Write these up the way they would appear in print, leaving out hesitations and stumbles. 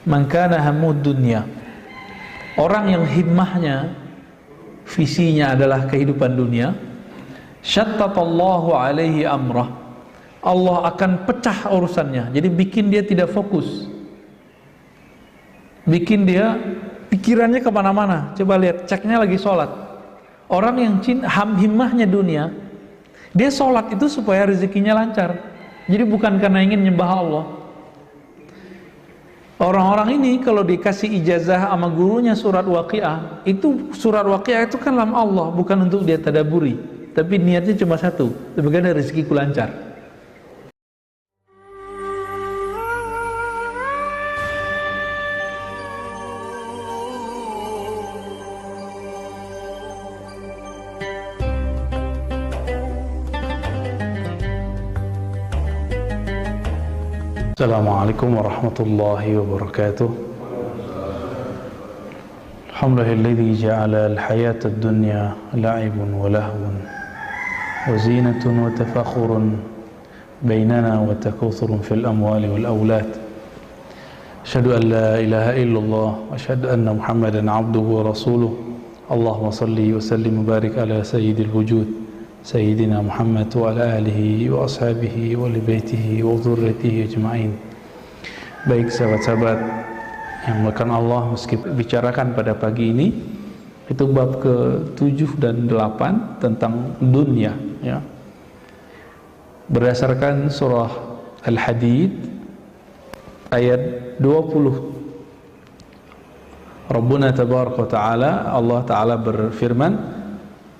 Man kana hammud dunya, orang yang himmahnya, visinya adalah kehidupan dunia, syattatallahu alaihi amrah, Allah akan pecah urusannya. Jadi bikin dia tidak fokus, bikin dia pikirannya kemana-mana. Coba lihat, ceknya lagi sholat. Orang yang himmahnya dunia, dia sholat itu supaya rezekinya lancar. Jadi bukan karena ingin nyembah Allah. Orang-orang ini kalau dikasih ijazah sama gurunya surat Waqiah, itu surat Waqiah itu kan kalam Allah, bukan untuk dia tadaburi, tapi niatnya cuma satu, semoga rezekiku lancar. Assalamualaikum warahmatullahi wabarakatuh. Alhamdulillahilladzi ja'ala al-hayata ad-dunya la'ibun wa lahwun wa zinatun wa tafakhurun bainana wa takathurun fil amwali wal awlad. Asyhadu an la ilaha illallah wa asyhadu anna Muhammadan 'abduhu wa rasuluh. Allahumma shalli wa sallim wa barik ala sayyidil wujud Sayyidina Muhammad wa ala alihi wa ashabihi wa li baitihi wa dhurriyyatihi ajma'in. Baik sahabat-sahabat yang melakukan Allah, meski bicarakan pada pagi ini itu bab ke-7 dan 8 tentang dunia, ya. Berdasarkan surah Al-Hadid ayat 20. Rabbuna tabaraka wa ta'ala, Allah Ta'ala berfirman,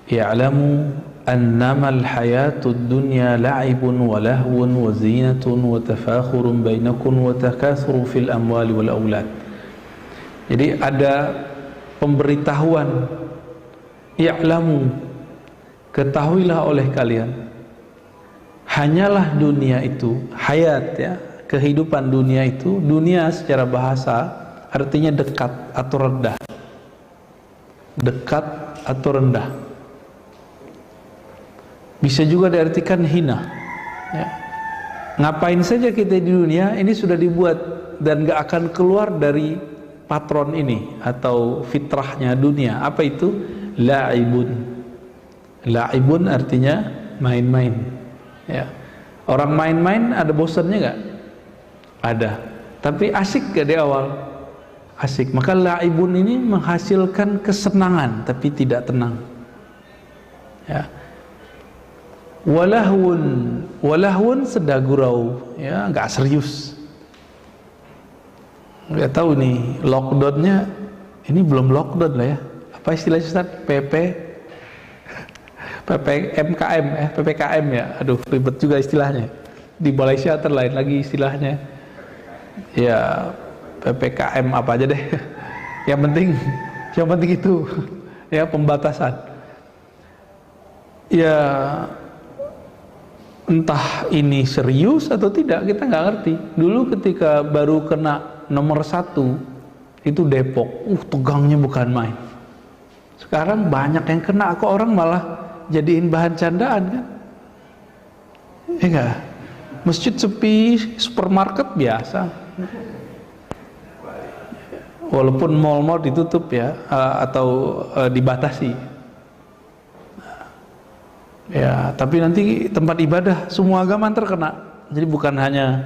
ya'lamu annamal hayatud dunya la'ibun wa lahwun wa zinatun wa tafakhurun bainakum wa takathurun fil amwali wal aulad. Jadi ada pemberitahuan, ya'lamu, ketahuilah oleh kalian, hanyalah dunia itu, hayat, ya, kehidupan dunia itu, dunia secara bahasa artinya dekat atau rendah, dekat atau rendah. Bisa juga diartikan hina, ya. Ngapain saja kita di dunia ini sudah dibuat dan gak akan keluar dari patron ini atau fitrahnya dunia. Apa itu? La'ibun. La'ibun artinya main-main, ya. Orang main-main ada bosannya gak? Ada. Tapi asik gak di awal? Asik. Maka la'ibun ini menghasilkan kesenangan tapi tidak tenang, ya. Walahwun sedagurau, ya, nggak serius. Nggak tahu nih lockdownnya, ini belum lockdown lah, ya. Apa istilahnya Ustaz? PPMKM, PPKM, ya. Aduh, ribet juga istilahnya. Di Malaysia terlain lagi istilahnya. Ya, PPKM apa aja deh. Yang penting itu, ya, pembatasan. Ya, entah ini serius atau tidak, kita nggak ngerti. Dulu ketika baru kena nomor 1 itu Depok, tegangnya bukan main. Sekarang banyak yang kena, kok orang malah jadiin bahan candaan, kan? Enggak. Masjid sepi, supermarket biasa. Walaupun mal-mal ditutup, ya, atau dibatasi. Ya, tapi nanti tempat ibadah semua agama terkena. Jadi bukan hanya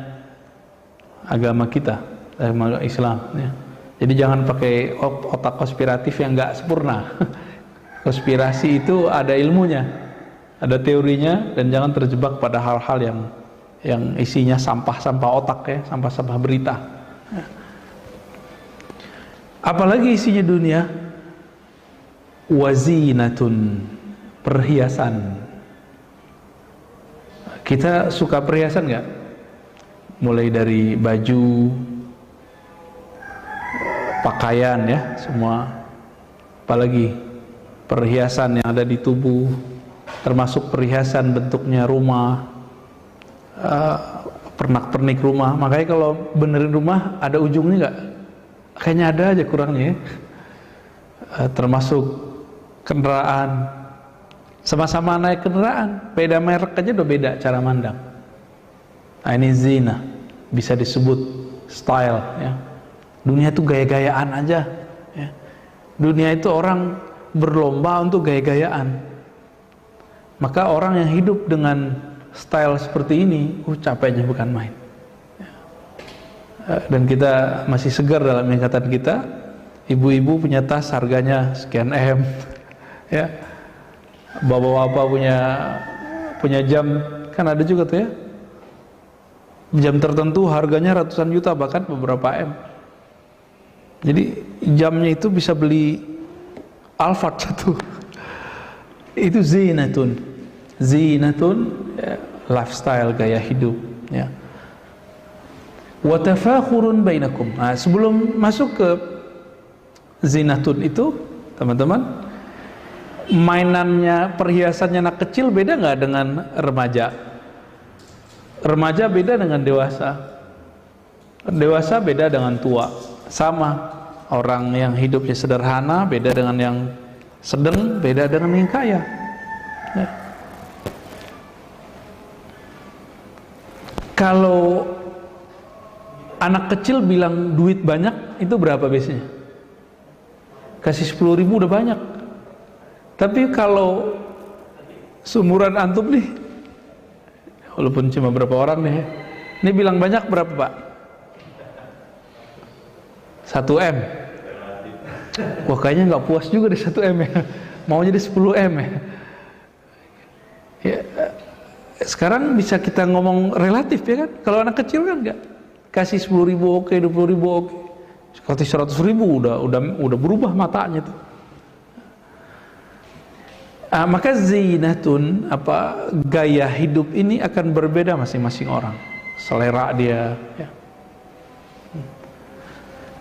agama kita, agama Islam, ya. Jadi jangan pakai otak konspiratif yang nggak sempurna. Konspirasi itu ada ilmunya, ada teorinya, dan jangan terjebak pada hal-hal yang isinya sampah-sampah otak, ya, sampah-sampah berita. Ya. Apalagi isinya dunia, wazinatun, perhiasan. Kita suka perhiasan nggak? Mulai dari baju, pakaian, ya, semua. Apalagi perhiasan yang ada di tubuh, termasuk perhiasan bentuknya rumah, pernak-pernik rumah. Makanya kalau benerin rumah ada ujungnya nggak? Kayaknya ada aja kurangnya, ya. Termasuk kendaraan. Sama-sama naik kendaraan, beda merek aja udah beda cara mandang. Nah, ini zina, bisa disebut style, ya. Dunia itu gaya-gayaan aja, ya. Dunia itu orang berlomba untuk gaya-gayaan. Maka orang yang hidup dengan style seperti ini, capeknya bukan main. Dan kita masih segar dalam ingatan kita. Ibu-ibu punya tas harganya sekian M, ya. Bapak-bapak punya jam, kan ada juga tuh ya. Jam tertentu harganya ratusan juta, bahkan beberapa M. Jadi jamnya itu bisa beli Alphard satu. Itu zinatun, ya, lifestyle, gaya hidup, ya. Wa tafakhurun bainakum. Nah, sebelum masuk ke zinatun itu, teman-teman, mainannya, perhiasannya anak kecil beda nggak dengan remaja? Remaja beda dengan dewasa. Dewasa beda dengan tua. Sama, orang yang hidupnya sederhana beda dengan yang sedang, beda dengan yang kaya, ya. Kalau anak kecil bilang duit banyak, itu berapa biasanya? Kasih 10.000 udah banyak. Tapi kalau seumuran antum nih, walaupun cuma berapa orang nih, ini bilang banyak berapa Pak? 1 M. Wah, kayaknya nggak puas juga di 1 M ya. Mau jadi 10 M ya. Ya, sekarang bisa kita ngomong relatif ya kan. Kalau anak kecil kan nggak, kasih 10.000 oke, 20.000 oke. Kasih 100.000 udah berubah matanya tuh. Maka zinatun, gaya hidup ini akan berbeda masing-masing orang, selera dia, ya.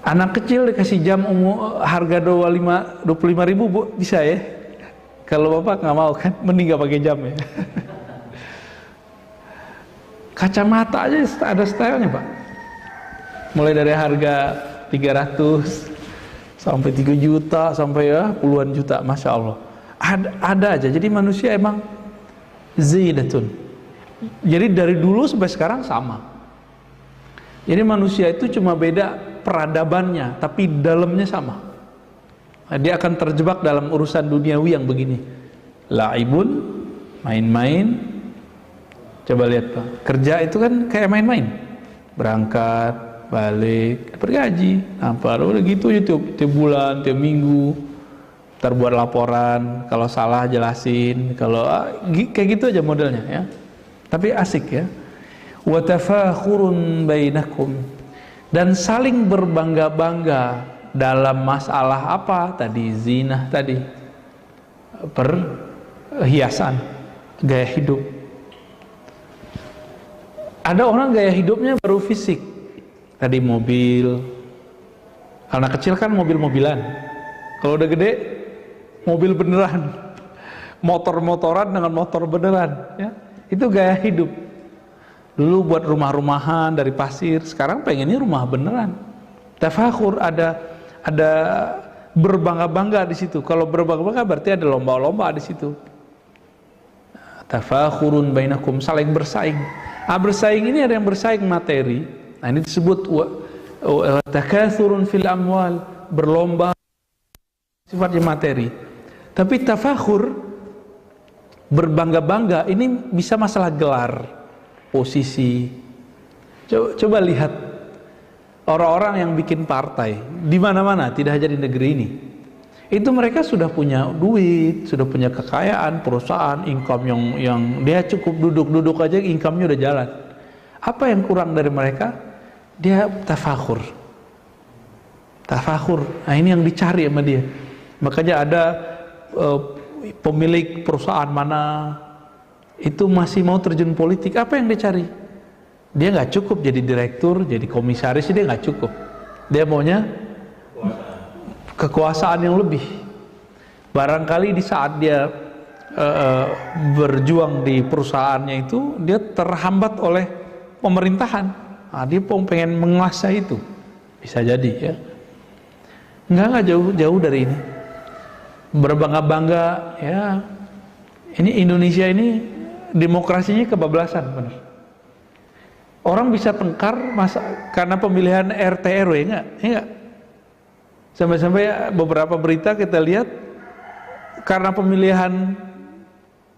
Anak kecil dikasih jam harga 25.000 Bu, bisa ya. Kalau bapak nggak mau kan, mending nggak pakai jam ya. Kacamata aja ada stylenya Pak, mulai dari harga 300 sampai 3 juta sampai ya puluhan juta, masya Allah. Ada aja. Jadi manusia emang zinatun. Jadi dari dulu sampai sekarang sama. Jadi manusia itu cuma beda peradabannya, tapi dalamnya sama. Nah, dia akan terjebak dalam urusan duniawi yang begini. Laibun, main-main. Coba lihat Pak, kerja itu kan kayak main-main. Berangkat, balik, bergaji. Apa udah gitu ya, tiap bulan, tiap minggu. Ntar buat laporan, kalau salah jelasin, kalau kayak gitu aja modelnya ya. Tapi asik ya. Wa tafakhurun bainakum, dan saling berbangga-bangga dalam masalah apa tadi, zinah tadi, perhiasan, gaya hidup. Ada orang gaya hidupnya baru fisik, tadi mobil. Anak kecil kan mobil-mobilan. Kalau udah gede, mobil beneran, motor-motoran dengan motor beneran, ya. Itu gaya hidup. Dulu buat rumah-rumahan dari pasir, sekarang pengennya rumah beneran. Tafakhur, ada berbangga-bangga di situ. Kalau berbangga-bangga berarti ada lomba-lomba di situ. Tafakhurun bainakum, saling bersaing. Bersaing ini ada yang bersaing materi. Nah, ini disebut takatsurun fil amwal, berlomba sifatnya materi. Tapi tafakhur, berbangga-bangga, ini bisa masalah gelar, posisi. Coba lihat orang-orang yang bikin partai di mana-mana, tidak hanya di negeri ini. Itu mereka sudah punya duit, sudah punya kekayaan, perusahaan, income yang dia cukup duduk aja, income-nya udah jalan. Apa yang kurang dari mereka? Dia tafakhur. Tafakhur. Nah, ini yang dicari sama dia. Makanya ada pemilik perusahaan mana itu masih mau terjun politik. Apa yang dicari? Dia nggak cukup jadi direktur, jadi komisaris, dia nggak cukup. Dia maunya kekuasaan yang lebih. Barangkali di saat dia berjuang di perusahaannya itu, dia terhambat oleh pemerintahan. Nah, dia pengen menguasai itu, bisa jadi ya. Nggak jauh dari ini. Berbangga-bangga ya. Ini Indonesia ini demokrasinya kebablasan benar. Orang bisa tengkar karena pemilihan RT RW, enggak? Sampai-sampai beberapa berita kita lihat karena pemilihan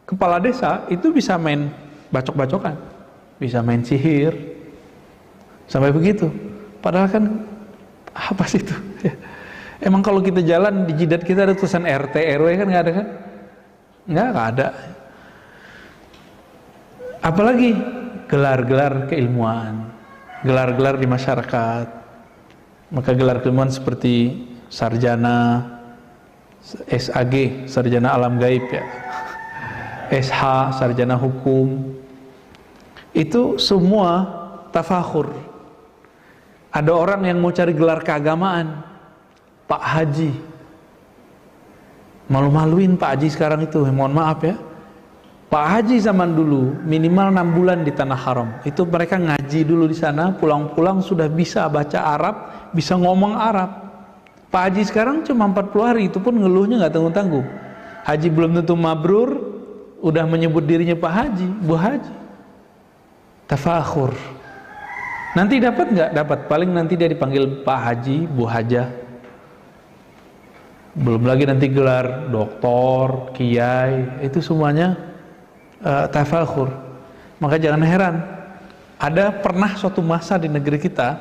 kepala desa itu bisa main bacok-bacokan, bisa main sihir, sampai begitu. Padahal kan apa sih itu? Emang kalau kita jalan di jidat kita ada tulisan RT RW kan nggak ada kan? Nggak ada. Apalagi gelar-gelar keilmuan, gelar-gelar di masyarakat. Maka gelar keilmuan seperti sarjana SAG, sarjana alam gaib ya, SH, sarjana hukum, itu semua tafakhur. Ada orang yang mau cari gelar keagamaan, Pak Haji, malu-maluin Pak Haji sekarang itu, mohon maaf ya. Pak Haji zaman dulu minimal 6 bulan di tanah haram. Itu mereka ngaji dulu di sana, pulang-pulang sudah bisa baca Arab, bisa ngomong Arab. Pak Haji sekarang cuma 40 hari, itu pun ngeluhnya nggak tanggung-tanggung. Haji belum tentu mabrur, udah menyebut dirinya Pak Haji, Bu Haji. Tafakhur. Nanti dapat nggak? Dapat. Paling nanti dia dipanggil Pak Haji, Bu Hajah. Belum lagi nanti gelar doktor, kiai, itu semuanya tafakhur. Maka jangan heran, ada pernah suatu masa di negeri kita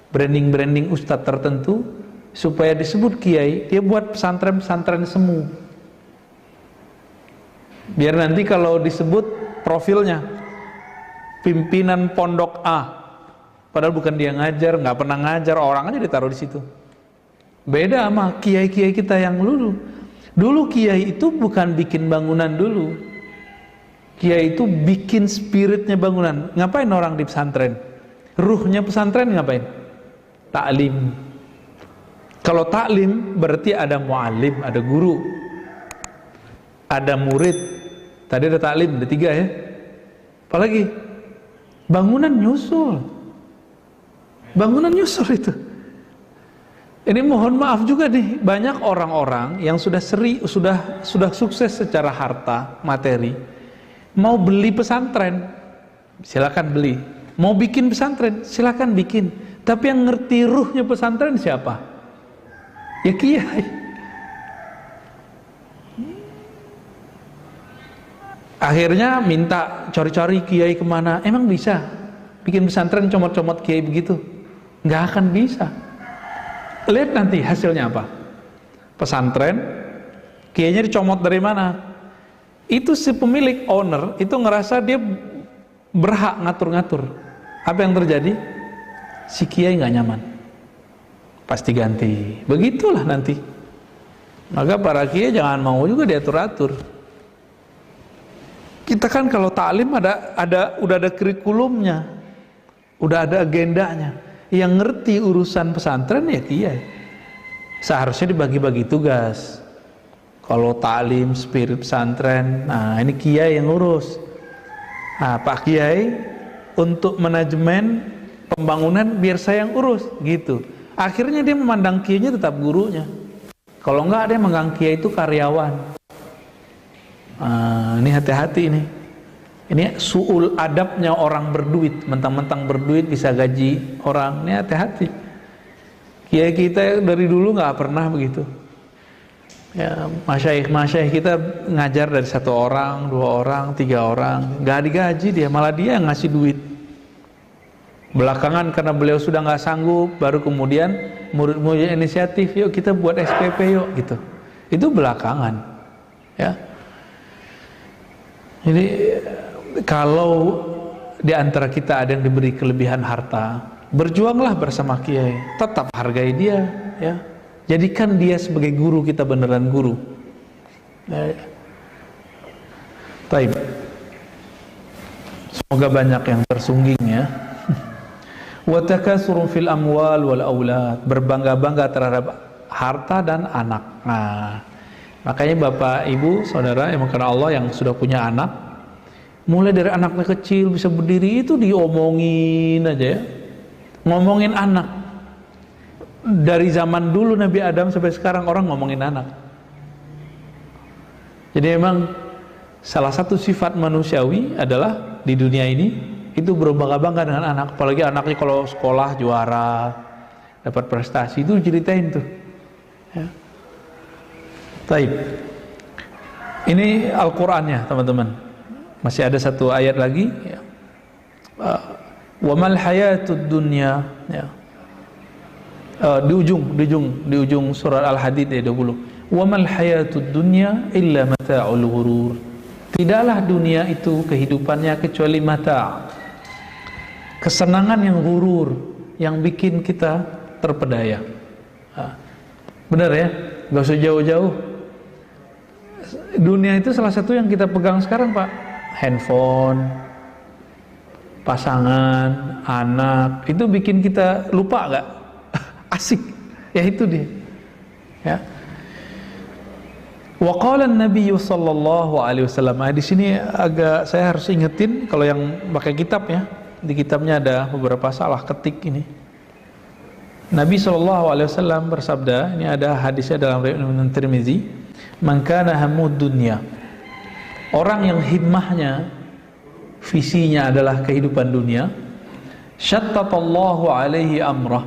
branding ustadz tertentu supaya disebut kiai, dia buat pesantren semu, biar nanti kalau disebut profilnya pimpinan pondok A, padahal bukan dia ngajar, nggak pernah ngajar, orang aja ditaruh di situ. Beda sama kiai-kiai kita yang dulu kiai itu bukan bikin bangunan dulu. Kiai itu bikin spiritnya bangunan. Ngapain orang di pesantren? Ruhnya pesantren ngapain? Ta'lim. Kalau ta'lim berarti ada mu'alim, ada guru, ada murid. Tadi ada ta'lim, ada 3 ya. Apalagi? Bangunan nyusul. Bangunan nyusul itu. Ini mohon maaf juga nih, banyak orang-orang yang sudah sukses secara harta, materi, mau beli pesantren, silakan beli. Mau bikin pesantren, silakan bikin. Tapi yang ngerti ruhnya pesantren siapa? Ya kiai. Akhirnya minta cari-cari kiai kemana. Emang bisa bikin pesantren comot-comot kiai begitu? Nggak akan bisa. Lihat nanti hasilnya apa. Pesantren, kiainya dicomot dari mana? Itu si pemilik, owner, itu ngerasa dia berhak ngatur-ngatur. Apa yang terjadi? Si kiai nggak nyaman, pasti ganti. Begitulah nanti. Maka para kiai jangan mau juga diatur-atur. Kita kan kalau taklim udah ada kurikulumnya, udah ada agendanya. Yang ngerti urusan pesantren ya kiai. Seharusnya dibagi-bagi tugas. Kalau taklim, spirit pesantren, nah ini kiai yang ngurus. Nah, Pak Kiai untuk manajemen pembangunan biar saya yang urus, gitu. Akhirnya dia memandang kiainya tetap gurunya. Kalau enggak, dia menganggap kiai itu karyawan. Ini hati-hati ini. Ini su'ul adabnya orang berduit, mentang-mentang berduit bisa gaji orang. Ini hati-hati. Kiai kita dari dulu nggak pernah begitu. Ya, masyaikh kita ngajar dari 1 orang, 2 orang, 3 orang, nggak digaji dia, malah dia yang ngasih duit. Belakangan karena beliau sudah nggak sanggup, baru kemudian murid-murid inisiatif, yuk kita buat SPP yuk, gitu. Itu belakangan, ya. Jadi kalau di antara kita ada yang diberi kelebihan harta, berjuanglah bersama kiai, tetap hargai dia, ya. Jadikan dia sebagai guru kita, beneran guru. Baik. Semoga banyak yang tersungging ya. Wa takasurun fil amwal wal aulad, berbangga-bangga terhadap harta dan anak. Nah, makanya Bapak, Ibu, Saudara yang karena Allah yang sudah punya anak, mulai dari anaknya kecil bisa berdiri itu diomongin aja ya. Ngomongin anak. Dari zaman dulu Nabi Adam sampai sekarang orang ngomongin anak. Jadi memang salah satu sifat manusiawi adalah di dunia ini itu berbangga-bangga dengan anak, apalagi anaknya kalau sekolah juara, dapat prestasi, itu ceritain tuh. Ya. Taib. Ini Al-Qur'annya, teman-teman. Masih ada satu ayat lagi, ya. Wa mal hayatud dunya, ya. Di ujung surat Al-Hadid ayat 20. Wa mal hayatud dunya illa mata'ul ghurur. Tidaklah dunia itu kehidupannya kecuali mata', kesenangan yang ghurur, yang bikin kita terpedaya. Benar ya? Gak usah jauh-jauh. Dunia itu salah satu yang kita pegang sekarang, Pak. Handphone, pasangan, anak, itu bikin kita lupa gak? Asik. Ya itu dia. Ya. Wa qala an-nabiy sallallahu alaihi wasallam. Di sini agak saya harus ingetin kalau yang pakai kitab ya. Di kitabnya ada beberapa salah ketik ini. Nabi sallallahu alaihi wasallam bersabda, ini ada hadisnya dalam riwayat Imam Tirmizi, "Man kana hammud dunya." Orang yang himmahnya, visinya adalah kehidupan dunia, syattatallahu alaihi amrah.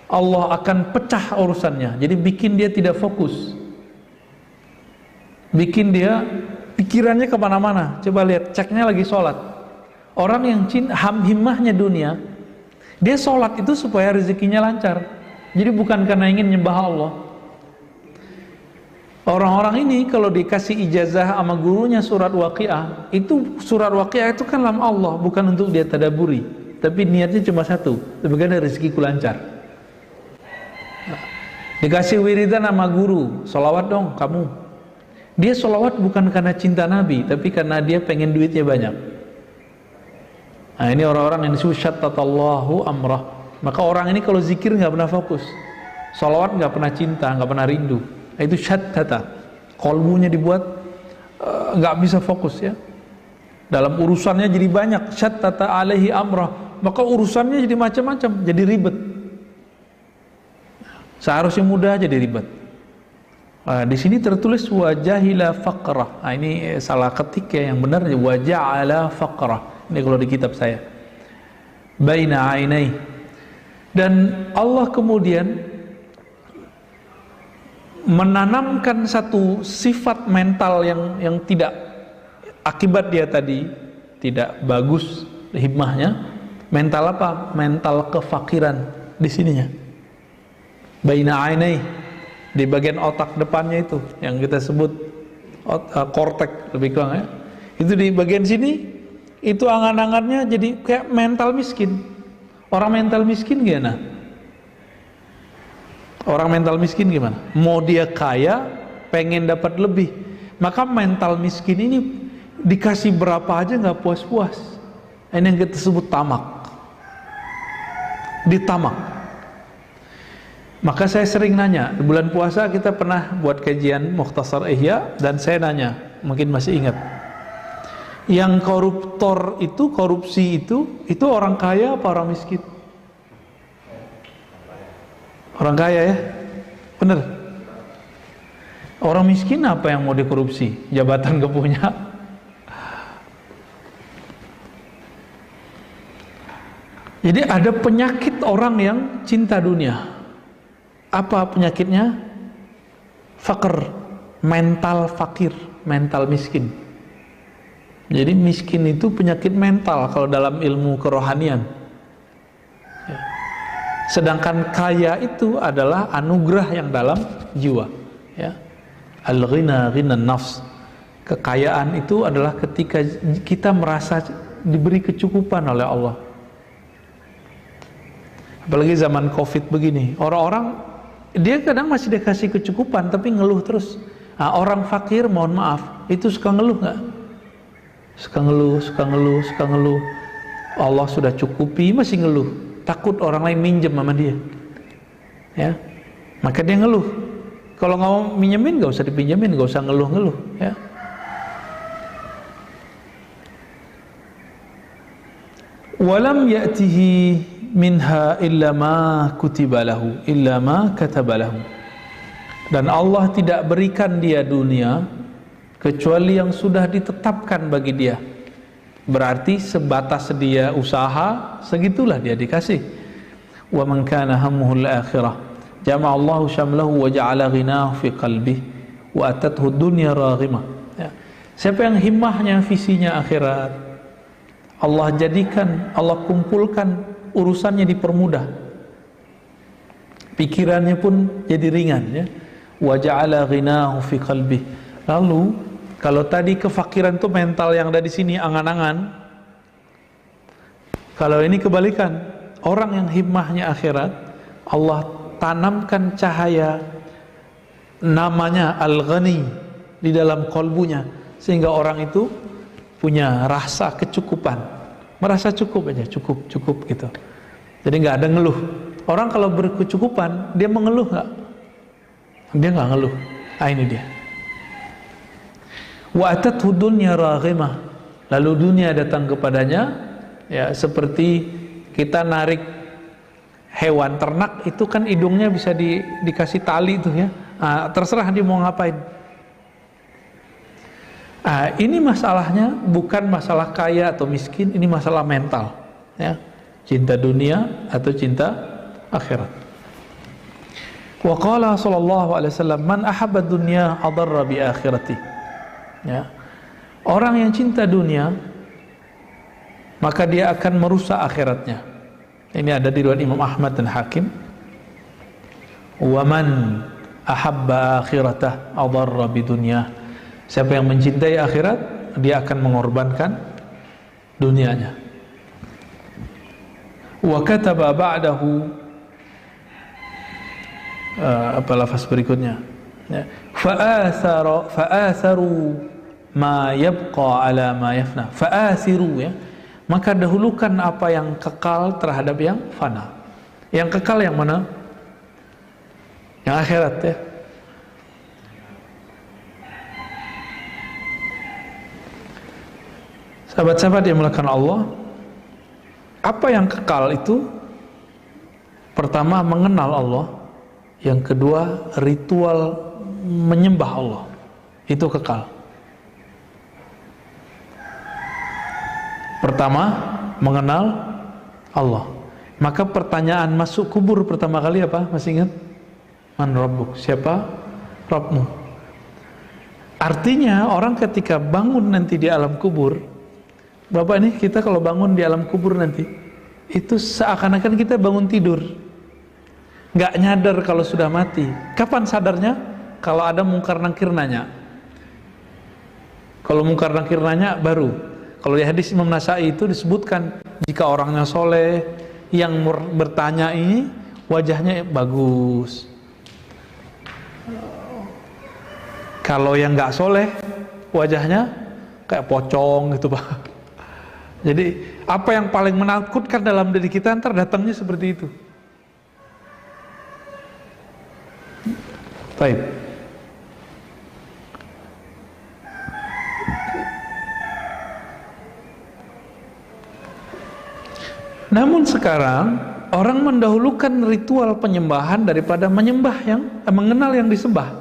Allah akan pecah urusannya. Jadi bikin dia tidak fokus. Bikin dia pikirannya kemana-mana. Coba lihat, ceknya lagi sholat. Orang yang himmahnya dunia, dia sholat itu supaya rezekinya lancar. Jadi bukan karena ingin nyembah Allah. Orang-orang ini kalau dikasih ijazah sama gurunya surat Waqiah, itu surat Waqiah itu kan kalam Allah, bukan untuk dia tadaburi. Tapi niatnya cuma satu, sebagai rezekiku lancar. Dikasih wiridan sama guru, sholawat dong kamu. Dia sholawat bukan karena cinta Nabi, tapi karena dia pengen duitnya banyak. Nah ini orang-orang yang disebut syattatallahu amrah. Maka orang ini kalau zikir nggak pernah fokus, sholawat nggak pernah cinta, nggak pernah rindu. Nah, itu syattata, kolbunya dibuat nggak bisa fokus ya. Dalam urusannya jadi banyak, syattata alaihi amrah. Maka urusannya jadi macam-macam, jadi ribet. Seharusnya mudah jadi ribet. Di sini tertulis wajahila faqrah. Nah, ini salah ketik ya, yang benar waja'ala faqrah. Ini kalau di kitab saya. Baina ainai. Dan Allah kemudian menanamkan satu sifat mental yang tidak, akibat dia tadi tidak bagus himmahnya. Mental apa? Mental kefakiran di sininya. Baina ainai. Di bagian otak depannya itu yang kita sebut kortek lebih kurang ya, itu di bagian sini itu angan-angannya jadi kayak mental miskin. Orang mental miskin gimana? Orang mental miskin gimana? Mau dia kaya, pengen dapat lebih, maka mental miskin ini dikasih berapa aja nggak puas-puas. Ini yang kita sebut tamak. Ditamak. Maka saya sering nanya, di bulan puasa kita pernah buat kajian Mukhtasar Ihya, dan saya nanya, mungkin masih ingat, yang koruptor itu, korupsi itu orang kaya apa orang miskin? Orang kaya ya, bener. Orang miskin apa yang mau dikorupsi? Jabatan gak punya. Jadi ada penyakit orang yang cinta dunia. Apa penyakitnya? Fakir, mental fakir, mental miskin. Jadi miskin itu penyakit mental kalau dalam ilmu kerohanian. Ya. Sedangkan kaya itu adalah anugerah yang dalam jiwa. Ya. Al-ghina ghina nafs. Kekayaan itu adalah ketika kita merasa diberi kecukupan oleh Allah. Apalagi zaman Covid begini, orang-orang dia kadang masih dikasih kecukupan tapi ngeluh terus. Nah, orang fakir mohon maaf itu suka ngeluh nggak? Suka ngeluh. Allah sudah cukupi masih ngeluh. Takut orang lain minjem sama dia. Ya, maka dia ngeluh. Kalau nggak mau minjemin nggak usah dipinjemin, nggak usah ngeluh-ngeluh. Ya. Walam ya'tihi minha illa ma kutiba lahu illa ma kataba lahu. Dan Allah tidak berikan dia dunia kecuali yang sudah ditetapkan bagi dia. Berarti sebatas dia usaha, segitulah dia dikasih. Wa man kana hammuhu al-akhirah jama'a Allahu syamlahu wa ja'ala ghinahu fi qalbihi wa atathu dunya raghimah. Ya. Siapa yang himmahnya visinya akhirat, Allah jadikan, Allah kumpulkan urusannya dipermudah. Pikirannya pun jadi ringan, ya. Wa ja'ala ghinahu fi qalbihi. Lalu kalau tadi kefakiran itu mental yang ada di sini, angan-angan. Kalau ini kebalikan, orang yang himmahnya akhirat, Allah tanamkan cahaya namanya Al-Ghani di dalam kalbunya, sehingga orang itu punya rasa kecukupan, merasa cukup aja, cukup gitu. Jadi nggak ada ngeluh. Orang kalau berkecukupan, dia mengeluh nggak? Dia nggak ngeluh. Ah, ini dia. Wa atathu dunya raghimah. Lalu dunia datang kepadanya, ya seperti kita narik hewan ternak itu kan hidungnya bisa dikasih tali itu, ya. Terserah dia mau ngapain. Ini masalahnya bukan masalah kaya atau miskin, ini masalah mental, ya. Cinta dunia atau cinta akhirat. Wa qala sallallahu alaihi wasallam, man ahabba dunya adarra bi akhirati. Ya. Orang yang cinta dunia, maka dia akan merusak akhiratnya. Ini ada di riwayat Imam Ahmad dan Hakim. Wa man ahabba akhiratah adarra bi dunya. Siapa yang mencintai akhirat, dia akan mengorbankan dunianya. Wa kataba ba'dahu, apa lafaz berikutnya, ya. Fa'atharu ma yabqa ala ma yafna. Fa'athiru, ya. Maka dahulukan apa yang kekal terhadap yang fana. Yang kekal yang mana? Yang akhirat, ya. Sahabat-sahabat yang melakukan Allah, apa yang kekal itu? Pertama, mengenal Allah. Yang kedua, ritual menyembah Allah. Itu kekal. Pertama, mengenal Allah. Maka pertanyaan masuk kubur pertama kali apa? Masih ingat? Man rabbuk? Siapa Rabbmu? Artinya orang ketika bangun nanti di alam kubur, Bapak nih, kita kalau bangun di alam kubur nanti, itu seakan-akan kita bangun tidur, nggak nyadar kalau sudah mati. Kapan sadarnya? Kalau ada mungkar nakir nanya. Kalau mungkar nakir nanya baru. Kalau di hadis Imam Nasai itu disebutkan, jika orangnya soleh, yang bertanya ini wajahnya bagus. Kalau yang nggak soleh, wajahnya kayak pocong gitu, Pak. Jadi apa yang paling menakutkan dalam diri kita ntar datangnya seperti itu. Baik. Namun sekarang orang mendahulukan ritual penyembahan daripada menyembah yang mengenal yang disembah.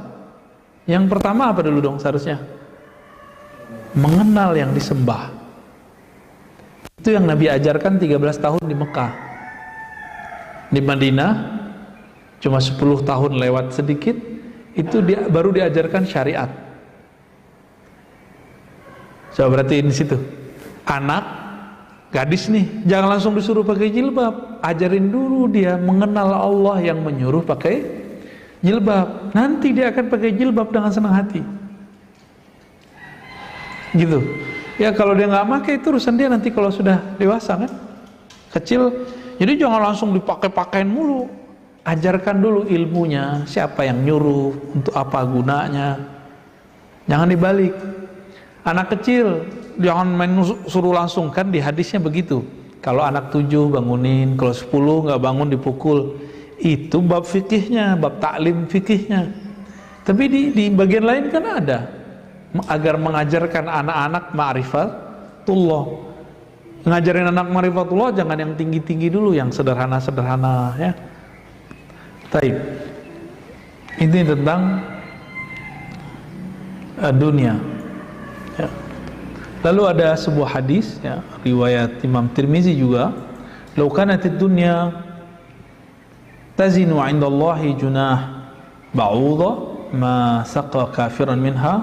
Yang pertama apa dulu dong seharusnya? Mengenal yang disembah. Itu yang Nabi ajarkan 13 tahun di Mekah. Di Madinah cuma 10 tahun lewat sedikit, itu baru diajarkan syariat. Coba perhatiin di situ. Anak gadis nih, jangan langsung disuruh pakai jilbab. Ajarin dulu dia mengenal Allah yang menyuruh pakai jilbab. Nanti dia akan pakai jilbab dengan senang hati. Gitu. Ya kalau dia nggak pakai itu urusan dia nanti kalau sudah dewasa kan. Kecil. Jadi jangan langsung dipakai-pakain mulu. Ajarkan dulu ilmunya, siapa yang nyuruh, untuk apa gunanya. Jangan dibalik. Anak kecil jangan main suruh langsung, kan di hadisnya begitu. Kalau anak 7 bangunin, kalau 10 nggak bangun dipukul. Itu bab fikihnya, bab taklim fikihnya. Tapi di bagian lain kan ada, agar mengajarkan anak-anak ma'rifatullah. Ngajarin anak ma'rifatullah jangan yang tinggi-tinggi dulu, yang sederhana-sederhana, ya. Taib. Ini tentang dunia. Ya. Lalu ada sebuah hadis ya, riwayat Imam Tirmizi juga, "Law kanatid dunya tazinu 'indallahi junah ba'udha ma saqa kafiran minha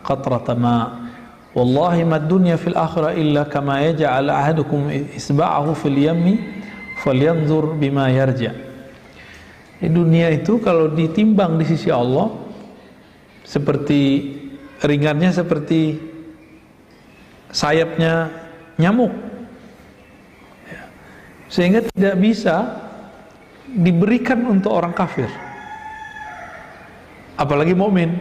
qatrata ma wallahi ma dunya fil akhirah illa kama yaj'al ahadukum isba'ahu fil yammi falyanzur bima yarja." Di dunia itu kalau ditimbang di sisi Allah seperti ringannya seperti sayapnya nyamuk, sehingga tidak bisa diberikan untuk orang kafir, apalagi mukmin.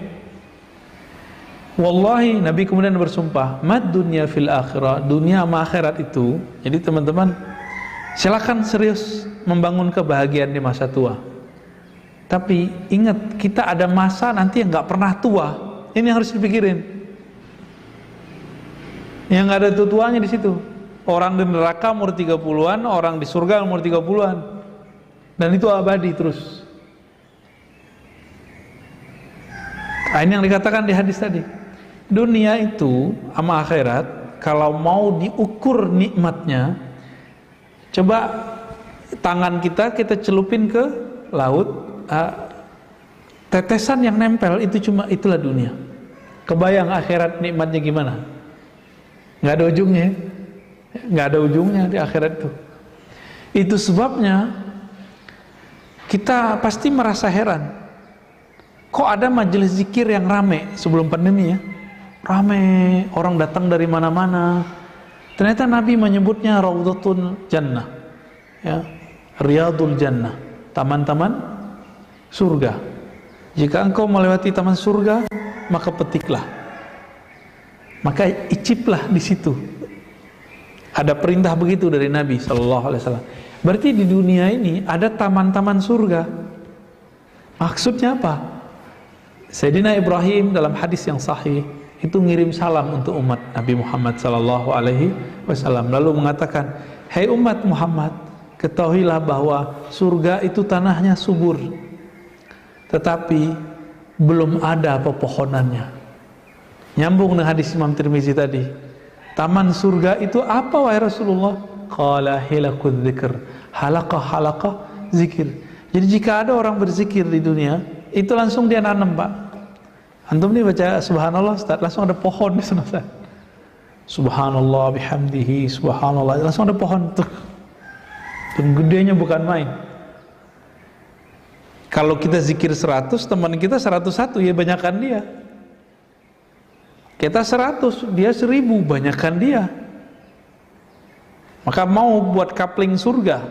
Wallahi, Nabi kemudian bersumpah, mad dunya fil akhirah, dunia sama akhirat itu. Jadi teman-teman, silakan serius membangun kebahagiaan di masa tua. Tapi ingat, kita ada masa nanti yang nggak pernah tua. Ini yang harus dipikirin. Yang nggak ada tuanya di situ. Orang di neraka umur 30-an, orang di surga umur 30-an. Dan itu abadi terus. Nah, ini yang dikatakan di hadis tadi. Dunia itu sama akhirat, kalau mau diukur nikmatnya, coba tangan kita celupin ke laut, tetesan yang nempel itu itulah dunia. Kebayang akhirat nikmatnya gimana? Nggak ada ujungnya, nggak ada ujungnya di akhirat itu. Itu sebabnya kita pasti merasa heran. Kok ada majelis zikir yang rame sebelum pandemi ya? Rame, orang datang dari mana-mana. Ternyata Nabi menyebutnya Raudhatul Jannah, ya, Riyadul Jannah, taman-taman surga. Jika engkau melewati taman surga, maka petiklah, maka iciplah di situ. Ada perintah begitu dari Nabi Sallallahu Alaihi Wasallam. Berarti di dunia ini ada taman-taman surga. Maksudnya apa? Sayyidina Ibrahim dalam hadis yang sahih itu ngirim salam untuk umat Nabi Muhammad Sallallahu Alaihi Wasallam, lalu mengatakan, "Hai umat Muhammad, ketahuilah bahwa surga itu tanahnya subur, tetapi belum ada pepohonannya." Nyambung dengan hadis Imam Tirmizi tadi. Taman surga itu apa wahai Rasulullah? Qala hilaqudz dzikr, halaqah zikir. Jadi jika ada orang berzikir di dunia, itu langsung dia nanam, Pak. Antum nih baca subhanallah, Ustaz, langsung ada pohon di sana, Ustaz. Subhanallah bihamdihi, subhanallah, langsung ada pohon tuh. Dan gedenya bukan main. Kalau kita zikir 100, teman kita 101, ya banyakkan dia. Kita 100, dia 1000, banyakkan dia. Maka mau buat coupling surga,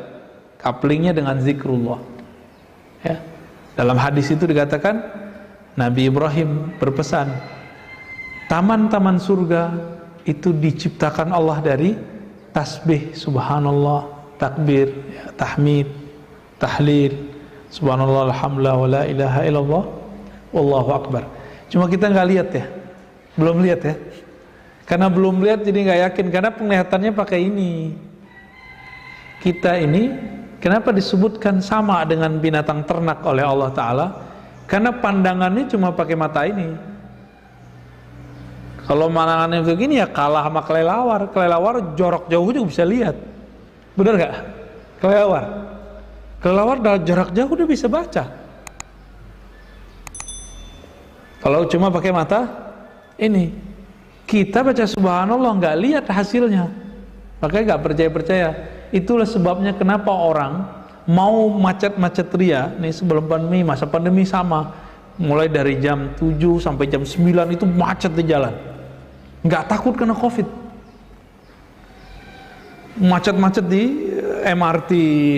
couplingnya dengan zikrullah. Ya. Dalam hadis itu dikatakan, Nabi Ibrahim berpesan, taman-taman surga itu diciptakan Allah dari tasbih, subhanallah, takbir, ya, tahmid, tahlil, subhanallah, alhamdulillah, wa la ilaha illallah, wallahu akbar. Cuma kita nggak lihat ya, belum lihat ya. Karena belum lihat jadi nggak yakin, karena penglihatannya pakai ini. Kita ini kenapa disebutkan sama dengan binatang ternak oleh Allah Ta'ala? Karena pandangannya cuma pakai mata ini. Kalau pandangannya begini ya kalah sama kelelawar. Kelelawar jorok jauh juga bisa lihat. Benar gak? Kelelawar dari jarak jauh udah bisa baca. Kalau cuma pakai mata ini, kita baca subhanallah nggak lihat hasilnya, makanya nggak percaya. Itulah sebabnya kenapa orang mau macet-macet ria nih sebelum pandemi, masa pandemi sama, mulai dari jam 7 sampai jam 9 itu macet di jalan, nggak takut kena covid. Macet-macet di MRT,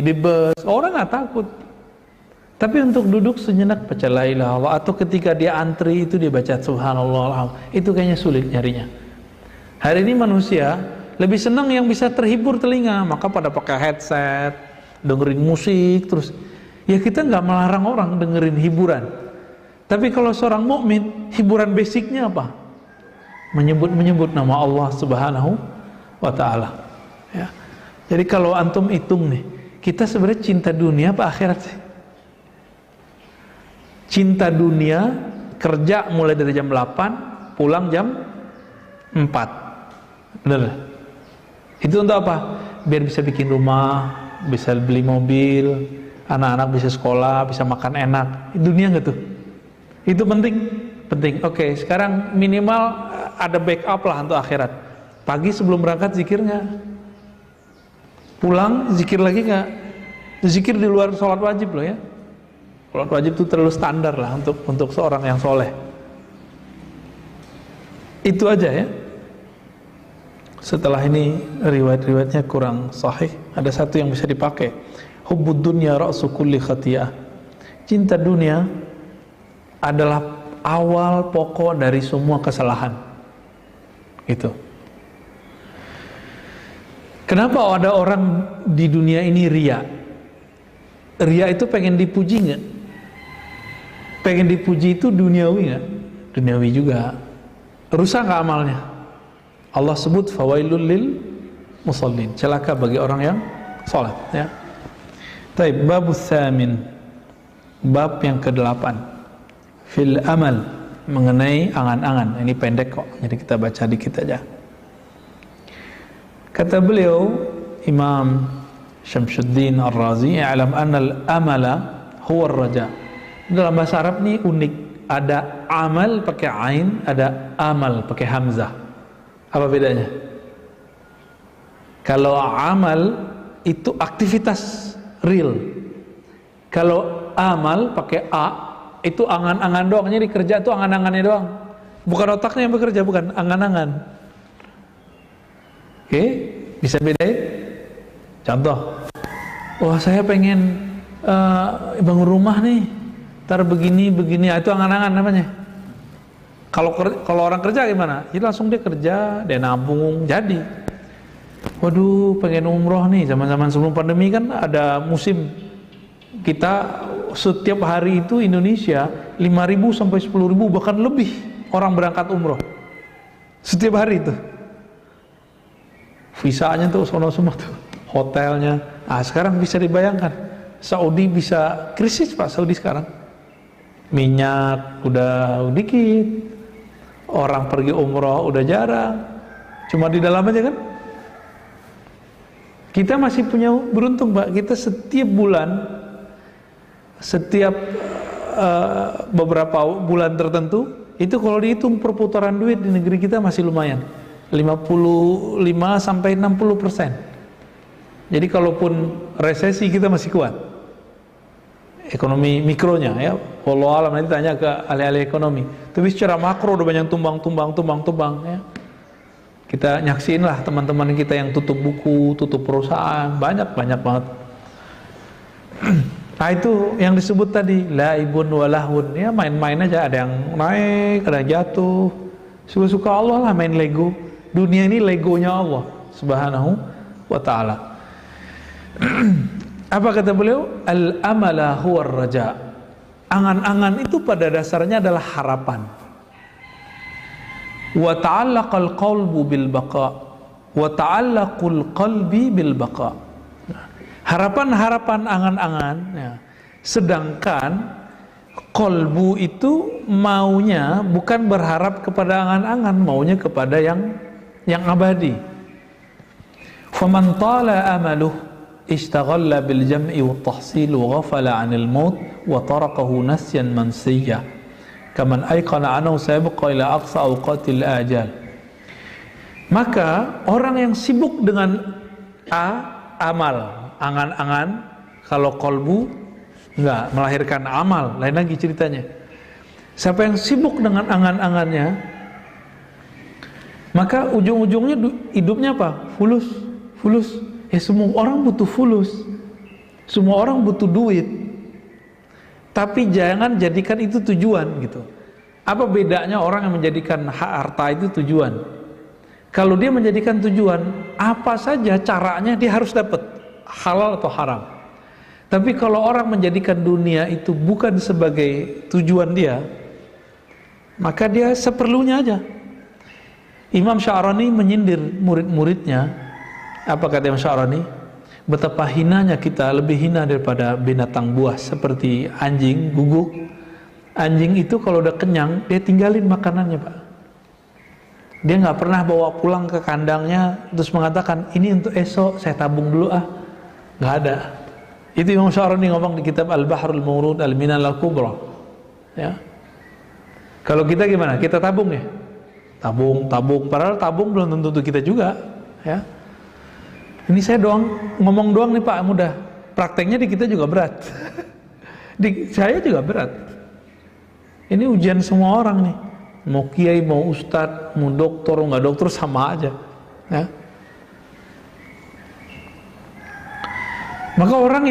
di bus, orang nggak takut. Tapi untuk duduk sejenak baca la ilaha illallah, atau ketika dia antri itu dia baca subhanallah, itu kayaknya sulit nyarinya. Hari ini manusia lebih senang yang bisa terhibur telinga, maka pada pakai headset, dengerin musik terus. Ya kita nggak melarang orang dengerin hiburan. Tapi kalau seorang mukmin, hiburan basicnya apa? Menyebut nama Allah Subhanahu wa Ta'ala. Ya. Jadi kalau antum hitung nih, kita sebenarnya cinta dunia apa akhirat sih? Cinta dunia, kerja mulai dari jam 8, pulang jam 4. Bener. Itu untuk apa? Biar bisa bikin rumah, bisa beli mobil, anak-anak bisa sekolah, bisa makan enak. Dunia nggak tuh? Itu penting. Oke, sekarang minimal ada backup lah untuk akhirat. Pagi sebelum berangkat zikir nggak? Pulang zikir lagi nggak? Zikir di luar sholat wajib loh ya. Sholat wajib itu terlalu standar lah untuk seorang yang soleh. Itu aja ya. Setelah ini riwayat-riwayatnya kurang sahih. Ada satu yang bisa dipakai. Hubbud dunya ra'su kulli khati'ah. Cinta dunia adalah awal pokok dari semua kesalahan. Gitu. Kenapa ada orang di dunia ini ria? Ria itu pengen dipuji nggak? Pengen dipuji itu duniawi nggak? Duniawi juga. Rusak nggak amalnya? Allah sebut fawailul lil musallin, celaka bagi orang yang salat ya. Taib babus tsamin, bab yang ke-8 fil amal, mengenai angan-angan. Ini pendek kok, jadi kita baca dikit aja. Kata beliau Imam Syamsuddin Ar-Razi, "I'lam anna al-amala huwa ar-raja." Dalam bahasa Arab nih unik, ada amal pakai ain, ada amal pakai hamzah. Apa bedanya? Kalau amal itu aktivitas real. Kalau amal pakai a itu angan-angan doang. Jadi kerja itu angan-angannya doang. Bukan otaknya yang bekerja, bukan angan-angan. Oke, bisa bedain? Contoh, wah saya pengen bangun rumah nih, ntar begini, itu angan-angan namanya. Kalau orang kerja gimana? Jadi langsung dia kerja, dia nabung, jadi. Waduh, pengen umroh nih, zaman-zaman sebelum pandemi kan ada musim. Kita setiap hari itu Indonesia 5.000 sampai 10.000 bahkan lebih orang berangkat umroh. Setiap hari itu. Visanya tuh sono semua tuh, hotelnya. Ah, sekarang bisa dibayangkan, Saudi bisa krisis Pak, Saudi sekarang. Minyak udah dikit. Orang pergi umroh udah jarang, cuma di dalam aja kan. Kita masih punya beruntung Pak, kita setiap bulan, setiap beberapa bulan tertentu, itu kalau dihitung perputaran duit di negeri kita masih lumayan, 55 sampai 60%. Jadi kalaupun resesi kita masih kuat. Ekonomi mikronya ya, wallahu alam, nanti tanya ke ahli-ahli ekonomi. Tapi secara makro udah banyak tumbang ya. Kita nyaksiin lah teman-teman kita yang tutup buku, tutup perusahaan, banyak banget. Nah itu yang disebut tadi laibun walahun, ya main-main aja, ada yang naik, ada yang jatuh. Suka-suka Allah lah main Lego. Dunia ini Legonya Allah Subhanahu wa ta'ala. Apa kata beliau? Al-amala huwa ar-raja. Angan-angan itu pada dasarnya adalah harapan. Wa ta'allaqal qalbu bil baqa. Wa ta'allaqul qalbi bil baqa. Harapan-harapan angan-angan ya. Sedangkan qalbu itu maunya bukan berharap kepada angan-angan, maunya kepada yang abadi. Faman tala amaluh ishtaghala bil jam'i wat tahsil wa ghafala 'anil maut wa tarakahu nasyan mansiyya kaman ayqana annahu sayabqa ila aqsa awqatil ajal. Maka orang yang sibuk dengan amal, angan-angan, kalau kolbu enggak melahirkan amal, lain lagi ceritanya. Siapa yang sibuk dengan angan-angannya, maka ujung-ujungnya hidupnya apa? Fulus. Ya semua orang butuh fulus, semua orang butuh duit, tapi jangan jadikan itu tujuan gitu. Apa bedanya orang yang menjadikan harta itu tujuan? Kalau dia menjadikan tujuan, apa saja caranya dia harus dapat, halal atau haram. Tapi kalau orang menjadikan dunia itu bukan sebagai tujuan dia, maka dia seperlunya aja. Imam Sya'rani menyindir murid-muridnya. Apa kata Imam Sya'rani? Betapa hinanya kita, lebih hina daripada binatang buas seperti anjing, guguk. Anjing itu kalau udah kenyang, dia tinggalin makanannya Pak. Dia nggak pernah bawa pulang ke kandangnya terus mengatakan ini untuk esok, saya tabung dulu nggak ada. Itu Imam Sya'rani ngomong di kitab Al-Bahrul Mawrud Al-Minal Al-Kubra. Ya. Kalau kita gimana? Kita tabung ya? Tabung. Padahal tabung belum tentu untuk kita juga. Ya. Ini saya ngomong doang nih Pak, mudah. Prakteknya di kita juga berat. Di saya juga berat. Ini ujian semua orang nih. Mau kiai, mau ustadz, mau dokter, nggak dokter sama aja. Ya. Maka orang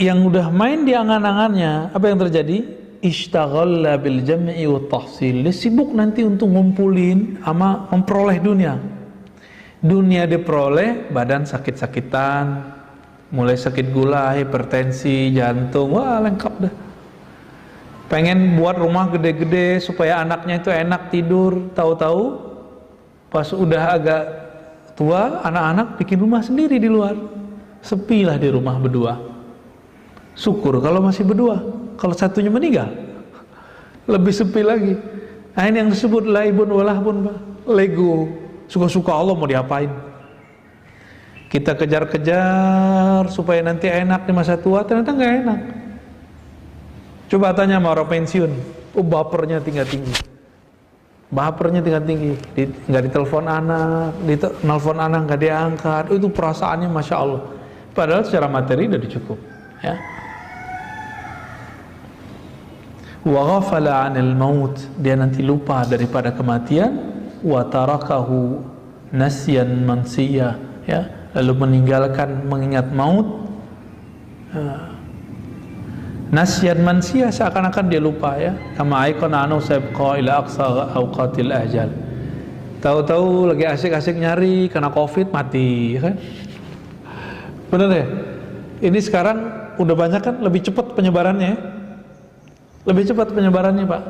yang udah main di angan-angannya, apa yang terjadi? Ishtaghala bil jam'i wa tahsil. Dia sibuk nanti untuk ngumpulin sama memperoleh dunia. Dunia diperoleh, badan sakit-sakitan, mulai sakit gula, hipertensi, jantung, wah lengkap dah. Pengen buat rumah gede-gede supaya anaknya itu enak tidur, tahu-tahu pas udah agak tua, anak-anak bikin rumah sendiri di luar. Sepilah di rumah berdua. Syukur kalau masih berdua. Kalau satunya meninggal, lebih sepi lagi. Nah, ini yang disebut laibun walahbun, lego. Suka-suka Allah mau diapain? Kita kejar-kejar supaya nanti enak di masa tua, ternyata nggak enak. Coba tanya sama orang pensiun, bapernya tinggi. Bapernya tinggi, nggak ditelepon anak, ditelepon anak nggak diangkat, itu perasaannya masya Allah. Padahal secara materi udah cukup. Ya. Wa ghafala 'anil maut, dia nanti lupa daripada kematian. Wa tarakahu nasyan mansiya, ya, lalu meninggalkan mengingat maut. Nasyan mansiya, seakan-akan dia lupa, ya. Kama aikana anu sabqa ila aqsa awqatil ajal. Tahu-tahu lagi asik-asik nyari kena Covid mati, kan? Benar ya? Ini sekarang udah banyak kan, lebih cepat penyebarannya, ya? Lebih cepat penyebarannya, Pak.